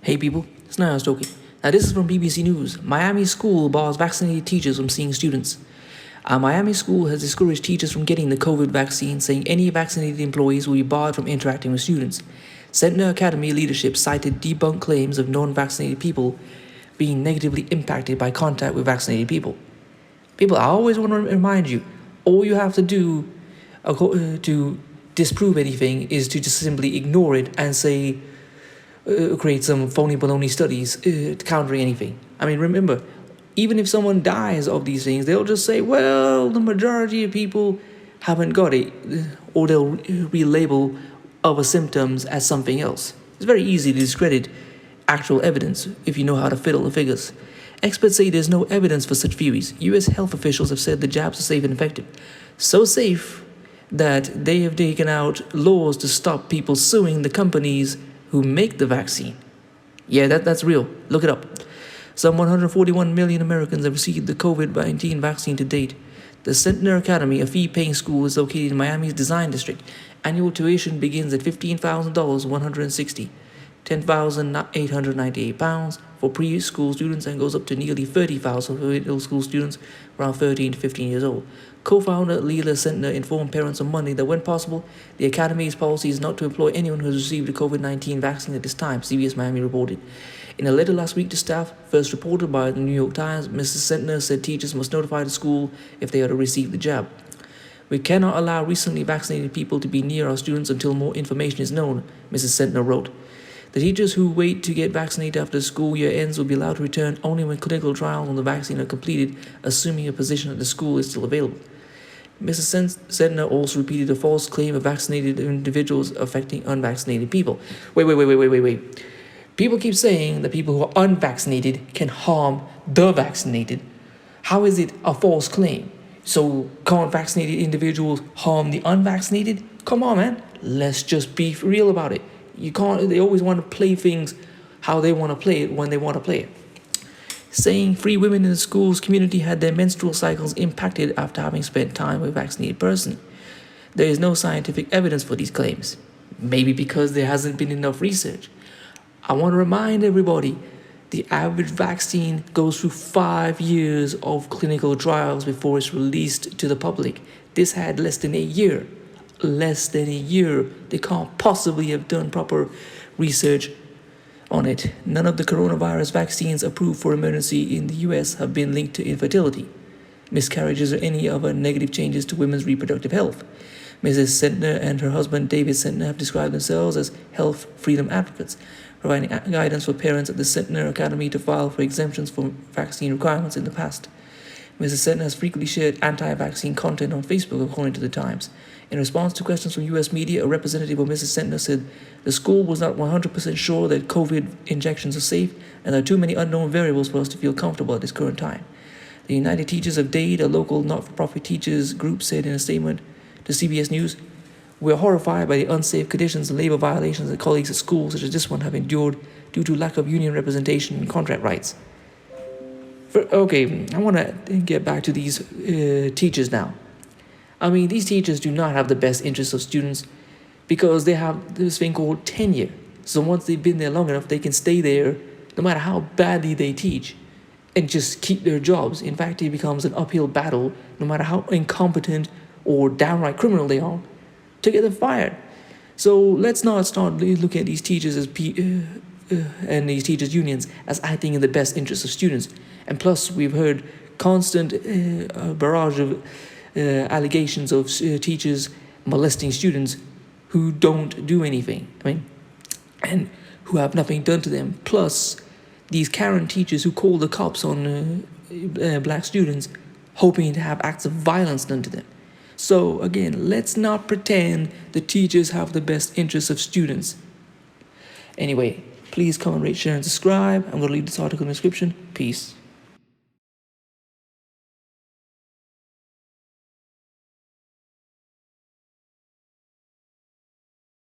Hey people, it's Niall Stokey. Now this is from BBC News. Miami school bars vaccinated teachers from seeing students. A Miami school has discouraged teachers from getting the COVID vaccine, saying any vaccinated employees will be barred from interacting with students. Centner Academy leadership cited debunked claims of non-vaccinated people being negatively impacted by contact with vaccinated people. People, I always want to remind you, all you have to do to disprove anything is to just simply ignore it and say, create some phony baloney studies countering anything. I mean, remember, even if someone dies of these things, they'll just say, well, the majority of people haven't got it, or they'll relabel other symptoms as something else. It's very easy to discredit actual evidence if you know how to fiddle the figures. Experts say there's no evidence for such theories. U.S. health officials have said the jabs are safe and effective. So safe that they have taken out laws to stop people suing the companies who make the vaccine. Yeah, that's real. Look it up. Some 141 million Americans have received the COVID-19 vaccine to date. The Centner Academy, a fee-paying school, is located in Miami's Design District. Annual tuition begins at $15,000, $160, £10,898 for preschool students and goes up to nearly $30,000 for middle school students around 13 to 15 years old. Co-founder Leela Centner informed parents on Monday that when possible, the Academy's policy is not to employ anyone who has received a COVID-19 vaccine at this time, CBS Miami reported. In a letter last week to staff, first reported by the New York Times, Mrs. Centner said teachers must notify the school if they are to receive the jab. We cannot allow recently vaccinated people to be near our students until more information is known, Mrs. Centner wrote. The teachers who wait to get vaccinated after the school year ends will be allowed to return only when clinical trials on the vaccine are completed, assuming a position at the school is still available. Mrs. Centner also repeated a false claim of vaccinated individuals affecting unvaccinated people. Wait. People keep saying that people who are unvaccinated can harm the vaccinated. How is it a false claim? So can't vaccinated individuals harm the unvaccinated? Come on, man. Let's just be real about it. You can't. They always want to play things how they want to play it when they want to play it. Saying free women in the school's community had their menstrual cycles impacted after having spent time with a vaccinated person. There is no scientific evidence for these claims. Maybe because there hasn't been enough research. I want to remind everybody, the average vaccine goes through 5 years of clinical trials before it's released to the public. This had less than a year. They can't possibly have done proper research on it. None of the coronavirus vaccines approved for emergency in the US have been linked to infertility, miscarriages, or any other negative changes to women's reproductive health. Mrs. Centner and her husband David Centner have described themselves as health freedom advocates, providing guidance for parents at the Centner Academy to file for exemptions from vaccine requirements in the past. Mrs. Centner has frequently shared anti-vaccine content on Facebook, according to the Times. In response to questions from U.S. media, a representative of Mrs. Centner said the school was not 100% sure that COVID injections are safe, and there are too many unknown variables for us to feel comfortable at this current time. The United Teachers of Dade, a local not-for-profit teachers group, said in a statement to CBS News, "We are horrified by the unsafe conditions and labor violations that colleagues at schools such as this one have endured due to lack of union representation and contract rights." I want to get back to these teachers now. I mean, these teachers do not have the best interests of students because they have this thing called tenure. So once they've been there long enough, they can stay there no matter how badly they teach and just keep their jobs. In fact, it becomes an uphill battle no matter how incompetent or downright criminal they are to get them fired. So let's not start looking at these teachers as and these teachers' unions as acting in the best interest of students. And plus, we've heard constant barrage of allegations of teachers molesting students who don't do anything. And who have nothing done to them. Plus, these Karen teachers who call the cops on black students, hoping to have acts of violence done to them. So again, let's not pretend the teachers have the best interests of students. Anyway, please comment, rate, share, and subscribe. I'm going to leave this article in the description. Peace.